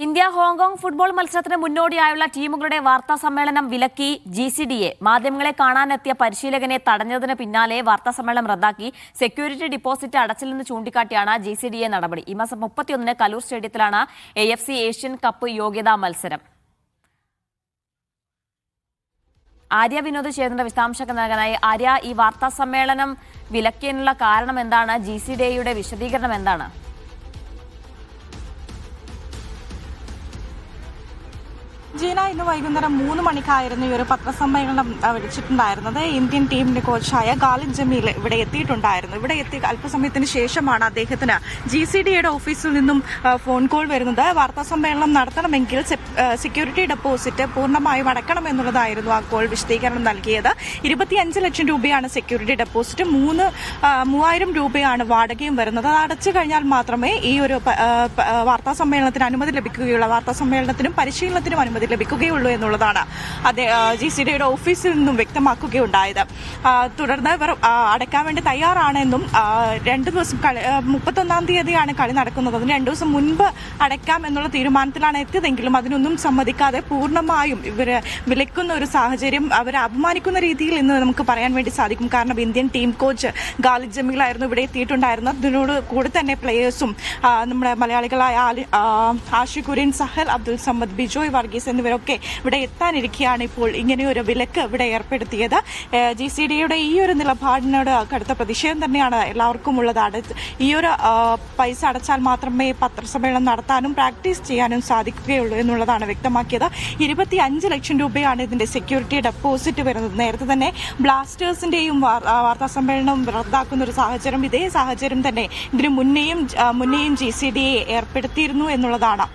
India Hong Kong football മത്സരത്തിന് മുന്നോടിയായുള്ള ടീമുകളുടെ വാർത്താ സമ്മേളനം വിലക്കി GCDA. മാധ്യമങ്ങളെ കാണാനെത്തിയ പരിശീലകനെ തടഞ്ഞതിന് പിന്നാലെ വാർത്താ സമ്മേളനം റദ്ദാക്കി. സെക്യൂരിറ്റി ഡിപ്പോസിറ്റ് അടച്ചില്ലെന്ന് ചൂണ്ടിക്കാട്ടിയാണ് GCDA നടപടി. ഈ മാസം 31-ന് കലൂർ സ്റ്റേഡിയത്തിലാണ് AFC ഏഷ്യൻ കപ്പ് യോഗ്യതാ മത്സരം. ആര്യ വിനോദ് ചേർന്ന വിശദാംശങ്ങൾ നൽകാനായി. ആര്യ, ഈ വാർത്താ സമ്മേളനം വിലക്കിയതിനുള്ള കാരണം എന്താണ്? GCDAയുടെ വിശദീകരണം എന്താണ്? ജീന, ഇന്ന് വൈകുന്നേരം 3 മണിക്കായിരുന്നു ഈ ഒരു പത്രസമ്മേളനം വിളിച്ചിട്ടുണ്ടായിരുന്നത്. ഇന്ത്യൻ ടീമിന്റെ കോച്ചായ ഖാലിദ് ജമീൽ ഇവിടെ എത്തിയിട്ടുണ്ടായിരുന്നു. ഇവിടെ എത്തി അല്പസമയത്തിന് ശേഷമാണ് അദ്ദേഹത്തിന് GCDAയുടെ ഓഫീസിൽ നിന്നും ഫോൺ കോൾ വരുന്നത്. വാർത്താ സമ്മേളനം നടത്തണമെങ്കിൽ സെക്യൂരിറ്റി ഡെപ്പോസിറ്റ് പൂർണ്ണമായും അടക്കണമെന്നുള്ളതായിരുന്നു ആ കോൾ വിശദീകരണം നൽകിയത്. 25 ലക്ഷം രൂപയാണ് സെക്യൂരിറ്റി ഡെപ്പോസിറ്റ്, 3000 രൂപയാണ് വാടകയും വരുന്നത്. അത് അടച്ചു കഴിഞ്ഞാൽ മാത്രമേ ഈ ഒരു വാർത്താ സമ്മേളനത്തിന് അനുമതി ലഭിക്കുകയുള്ളൂ. വാർത്താ സമ്മേളനത്തിനും പരിശീലനത്തിനും അനുമതി ലഭിക്കുകയുള്ളൂ എന്നുള്ളതാണ് GCDAയുടെ ഓഫീസിൽ നിന്നും വ്യക്തമാക്കുകയുണ്ടായത്. തുടർന്ന് ഇവർ അടയ്ക്കാൻ വേണ്ടി തയ്യാറാണെന്നും 2 ദിവസം 31-ാം തീയതിയാണ് കളി നടക്കുന്നത്. അതിന് 2 ദിവസം മുൻപ് അടയ്ക്കാം എന്നുള്ള തീരുമാനത്തിലാണ് എത്തിയതെങ്കിലും അതിനൊന്നും സമ്മതിക്കാതെ പൂർണ്ണമായും ഇവര് വിലക്കുന്ന ഒരു സാഹചര്യം, അവരെ അപമാനിക്കുന്ന രീതിയിൽ ഇന്ന് നമുക്ക് പറയാൻ വേണ്ടി സാധിക്കും. കാരണം ഇന്ത്യൻ ടീം കോച്ച് ഖാലിദ് ജമീലായിരുന്നു ഇവിടെ എത്തിയിട്ടുണ്ടായിരുന്നത്. ഇതിനോട് കൂടെ തന്നെ പ്ലേയേഴ്സും നമ്മുടെ മലയാളികളായ ആഷിഖ് കുര്യൻ, സഹൽ അബ്ദുൽ സമദ്, ബിജോയ് വർഗീസ് എന്നിവരൊക്കെ ഇവിടെ എത്താനിരിക്കുകയാണ് ഇപ്പോൾ ഇങ്ങനെയൊരു വിലക്ക് ഇവിടെ ഏർപ്പെടുത്തിയത്. GCDAയുടെ ഈ ഒരു നിലപാടിനോട് കടുത്ത പ്രതിഷേധം തന്നെയാണ് എല്ലാവർക്കും ഉള്ളത്. ഈ ഒരു പൈസ അടച്ചാൽ മാത്രമേ പത്രസമ്മേളനം നടത്താനും പ്രാക്ടീസ് ചെയ്യാനും സാധിക്കുകയുള്ളൂ എന്നുള്ളതാണ് വ്യക്തമാക്കിയത്. 25 ലക്ഷം രൂപയാണ് ഇതിന്റെ സെക്യൂരിറ്റി ഡെപ്പോസിറ്റ് വരുന്നത്. നേരത്തെ തന്നെ ബ്ലാസ്റ്റേഴ്സിന്റെയും വാർത്താ സമ്മേളനം റദ്ദാക്കുന്ന ഒരു സാഹചര്യം, ഇതേ സാഹചര്യം തന്നെ ഇതിനു മുന്നേയും GCDA ഏർപ്പെടുത്തിയിരുന്നു എന്നുള്ളതാണ്.